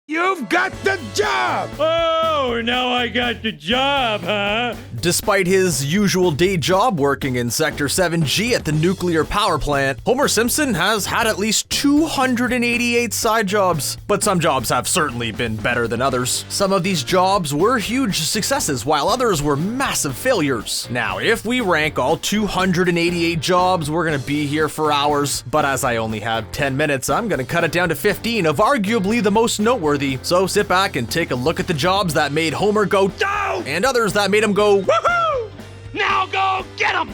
You've got the job! Oh, now I got the job, huh? Despite his usual day job working in Sector 7G at the nuclear power plant, Homer Simpson has had at least 288 side jobs. But some jobs have certainly been better than others. Some of these jobs were huge successes, while others were massive failures. Now, if we rank all 288 jobs, we're gonna be here for hours. But as I only have 10 minutes, I'm gonna cut it down to 15 of arguably the most noteworthy. So sit back and take a look at the jobs that made Homer go down and others that made him go woohoo! Now go get him!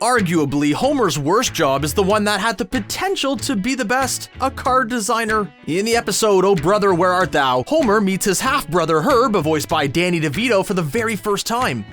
Arguably, Homer's worst job is the one that had the potential to be the best, a car designer. In the episode, Oh Brother, Where Art Thou?, Homer meets his half-brother Herb, voiced by Danny DeVito, for the very first time.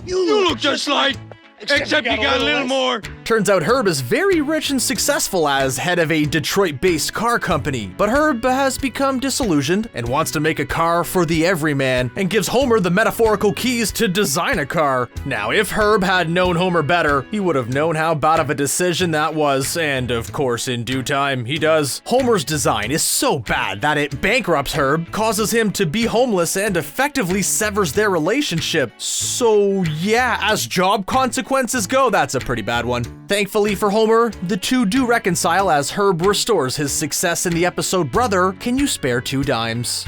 You look just like... Except you got a little more. Turns out Herb is very rich and successful as head of a Detroit-based car company. But Herb has become disillusioned and wants to make a car for the everyman and gives Homer the metaphorical keys to design a car. Now, if Herb had known Homer better, he would have known how bad of a decision that was, and of course, in due time, he does. Homer's design is so bad that it bankrupts Herb, causes him to be homeless, and effectively severs their relationship. So yeah, as job consequences go, that's a pretty bad one. Thankfully for Homer, the two do reconcile as Herb restores his success in the episode Brother, Can You Spare 2 Dimes?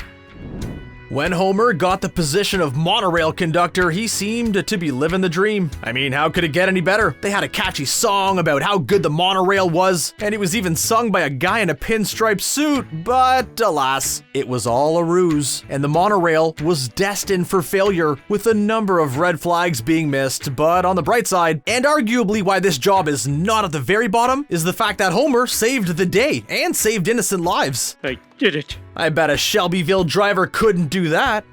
When Homer got the position of Monorail Conductor, he seemed to be living the dream. I mean, how could it get any better? They had a catchy song about how good the monorail was, and it was even sung by a guy in a pinstripe suit, but alas, it was all a ruse, and the monorail was destined for failure, with a number of red flags being missed. But on the bright side, and arguably why this job is not at the very bottom, is the fact that Homer saved the day, and saved innocent lives. I did it. I bet a Shelbyville driver couldn't do that.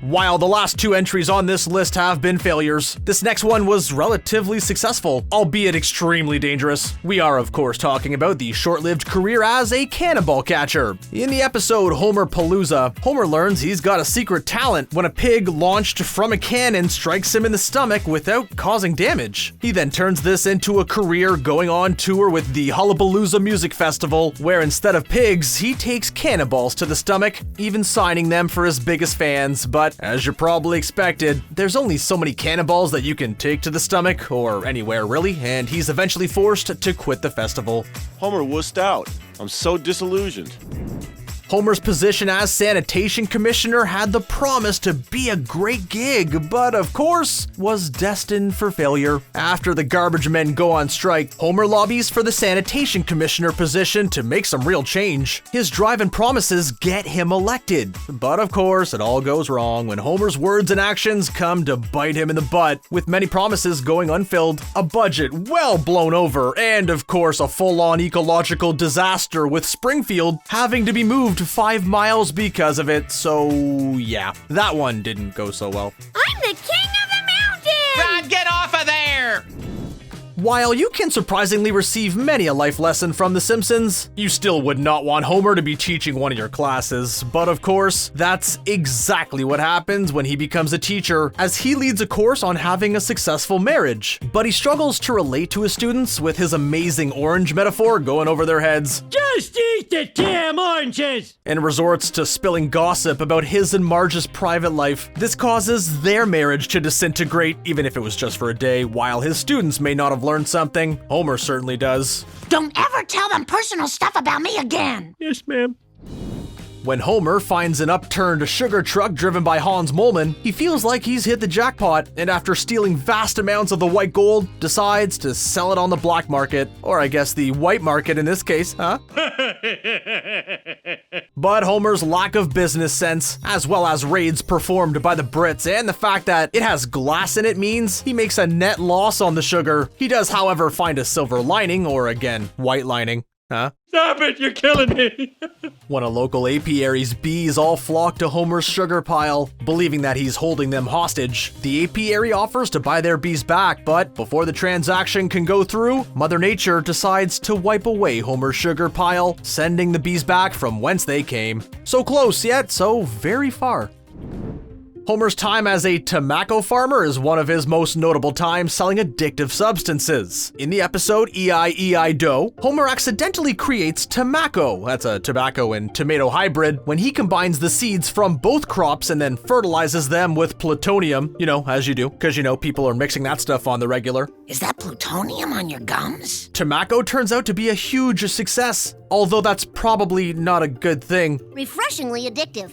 While the last two entries on this list have been failures, this next one was relatively successful, albeit extremely dangerous. We are, of course, talking about the short-lived career as a cannonball catcher. In the episode Homer Palooza, Homer learns he's got a secret talent when a pig launched from a cannon strikes him in the stomach without causing damage. He then turns this into a career, going on tour with the Hullabalooza Music Festival, where instead of pigs, he takes cannonballs to the stomach, even signing them for his biggest fans. But as you probably expected, there's only so many cannonballs that you can take to the stomach, or anywhere really, and he's eventually forced to quit the festival. Homer wussed out. I'm so disillusioned. Homer's position as Sanitation Commissioner had the promise to be a great gig, but of course, was destined for failure. After the garbage men go on strike, Homer lobbies for the Sanitation Commissioner position to make some real change. His drive and promises get him elected. But of course, it all goes wrong when Homer's words and actions come to bite him in the butt, with many promises going unfilled, a budget well blown over, and of course, a full-on ecological disaster with Springfield having to be moved 5 miles because of it. So yeah, that one didn't go so well. I'm the king of the mountain! Rod, get off of there! While you can surprisingly receive many a life lesson from The Simpsons, you still would not want Homer to be teaching one of your classes. But of course, that's exactly what happens when he becomes a teacher, as he leads a course on having a successful marriage. But he struggles to relate to his students, with his amazing orange metaphor going over their heads. Just eat the damn oranges! And resorts to spilling gossip about his and Marge's private life. This causes their marriage to disintegrate, even if it was just for a day. While his students may not have learned something, Homer certainly does. Don't ever tell them personal stuff about me again! Yes, ma'am. When Homer finds an upturned sugar truck driven by Hans Moleman, he feels like he's hit the jackpot, and after stealing vast amounts of the white gold, decides to sell it on the black market. Or I guess the white market in this case, huh? But Homer's lack of business sense, as well as raids performed by the Brits, and the fact that it has glass in it, means he makes a net loss on the sugar. He does, however, find a silver lining, or again, white lining. Huh? Stop it, you're killing me! When a local apiary's bees all flock to Homer's sugar pile, believing that he's holding them hostage, the apiary offers to buy their bees back, but before the transaction can go through, Mother Nature decides to wipe away Homer's sugar pile, sending the bees back from whence they came. So close, yet so very far. Homer's time as a Tomacco farmer is one of his most notable times selling addictive substances. In the episode E.I.E.I.D.O., Homer accidentally creates Tomacco, that's a tobacco and tomato hybrid, when he combines the seeds from both crops and then fertilizes them with plutonium, as you do, because people are mixing that stuff on the regular. Is that plutonium on your gums? Tomacco turns out to be a huge success, although that's probably not a good thing. Refreshingly addictive.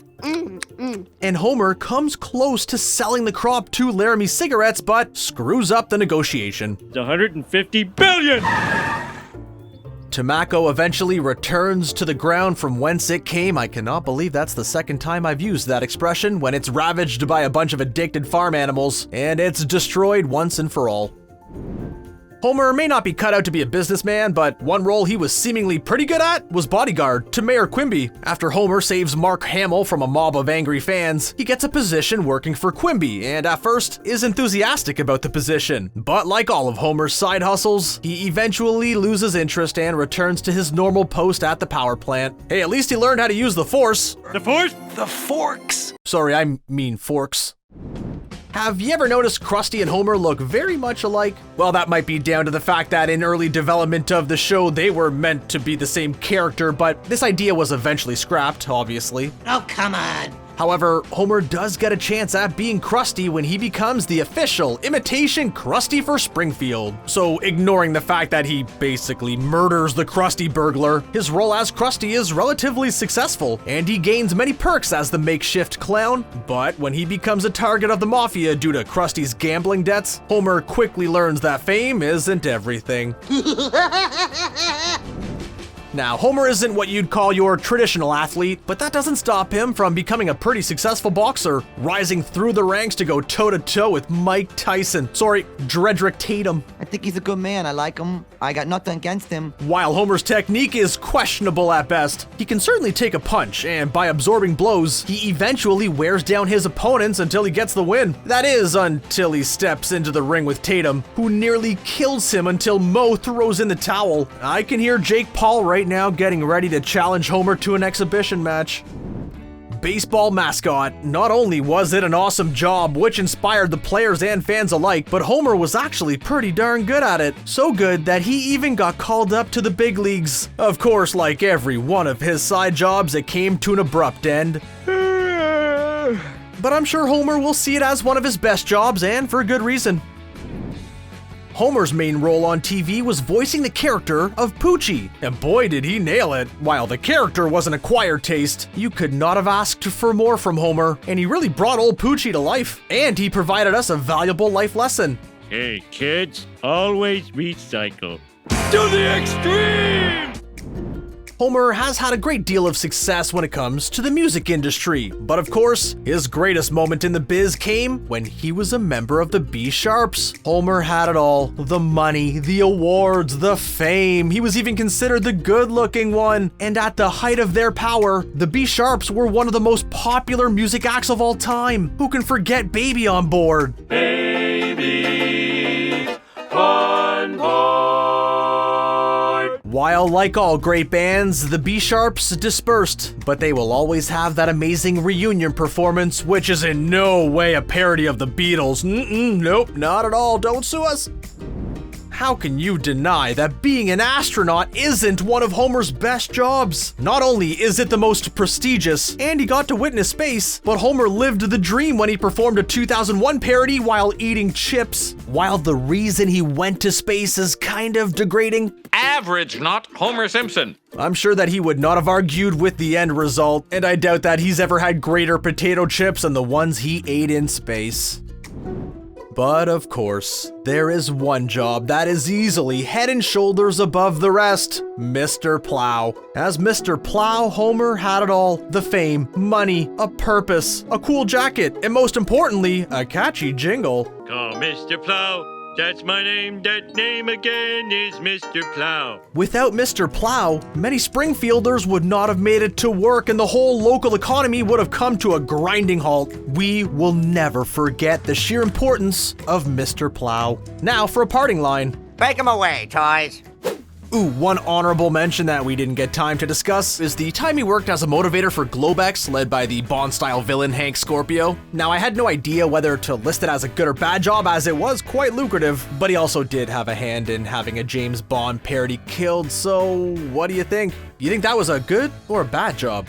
And Homer comes close to selling the crop to Laramie Cigarettes, but screws up the negotiation. It's 150 billion! Tomacco eventually returns to the ground from whence it came. I cannot believe that's the second time I've used that expression, when it's ravaged by a bunch of addicted farm animals, and it's destroyed once and for all. Homer may not be cut out to be a businessman, but one role he was seemingly pretty good at was Bodyguard to Mayor Quimby. After Homer saves Mark Hamill from a mob of angry fans, he gets a position working for Quimby, and at first is enthusiastic about the position. But like all of Homer's side hustles, he eventually loses interest and returns to his normal post at the power plant. Hey, at least he learned how to use the Force. The Force? The forks. Sorry, I mean forks. Have you ever noticed Krusty and Homer look very much alike? Well, that might be down to the fact that in early development of the show, they were meant to be the same character, but this idea was eventually scrapped, obviously. Oh, come on. However, Homer does get a chance at being Krusty when he becomes the official imitation Krusty for Springfield. So, ignoring the fact that he basically murders the Krusty burglar, his role as Krusty is relatively successful, and he gains many perks as the makeshift clown. But when he becomes a target of the mafia due to Krusty's gambling debts, Homer quickly learns that fame isn't everything. Now, Homer isn't what you'd call your traditional athlete, but that doesn't stop him from becoming a pretty successful boxer, rising through the ranks to go toe-to-toe with Mike Tyson. Sorry, Dredrick Tatum. I think he's a good man. I like him. I got nothing against him. While Homer's technique is questionable at best, he can certainly take a punch, and by absorbing blows, he eventually wears down his opponents until he gets the win. That is, until he steps into the ring with Tatum, who nearly kills him until Moe throws in the towel. I can hear Jake Paul right now getting ready to challenge Homer to an exhibition match. Baseball mascot. Not only was it an awesome job, which inspired the players and fans alike, but Homer was actually pretty darn good at it. So good that he even got called up to the big leagues. Of course, like every one of his side jobs, it came to an abrupt end. But I'm sure Homer will see it as one of his best jobs, and for good reason. Homer's main role on TV was voicing the character of Poochie, and boy did he nail it. While the character was an acquired taste, you could not have asked for more from Homer, and he really brought old Poochie to life, and he provided us a valuable life lesson. Hey kids, always recycle. To the extreme! Homer has had a great deal of success when it comes to the music industry, but of course, his greatest moment in the biz came when he was a member of the B-Sharps. Homer had it all: the money, the awards, the fame. He was even considered the good-looking one. And at the height of their power, the B-Sharps were one of the most popular music acts of all time. Who can forget Baby on Board? Baby on board. While, like all great bands, the B-Sharps dispersed, but they will always have that amazing reunion performance, which is in no way a parody of the Beatles. Nope, not at all. Don't sue us. How can you deny that being an astronaut isn't one of Homer's best jobs? Not only is it the most prestigious, and he got to witness space, but Homer lived the dream when he performed a 2001 parody while eating chips. While the reason he went to space is kind of degrading, Average, not Homer Simpson. I'm sure that he would not have argued with the end result, and I doubt that he's ever had greater potato chips than the ones he ate in space. But of course, there is one job that is easily head and shoulders above the rest: Mr. Plow. As Mr. Plow, Homer had it all: the fame, money, a purpose, a cool jacket, and most importantly, a catchy jingle. Call Mr. Plow. That's my name. That name again is Mr. Plow. Without Mr. Plow, many Springfielders would not have made it to work, and the whole local economy would have come to a grinding halt. We will never forget the sheer importance of Mr. Plow. Now for a parting line. Take 'em away, toys. Ooh, one honorable mention that we didn't get time to discuss is the time he worked as a motivator for Globex, led by the Bond-style villain Hank Scorpio. Now, I had no idea whether to list it as a good or bad job, as it was quite lucrative, but he also did have a hand in having a James Bond parody killed, so what do you think? You think that was a good or a bad job?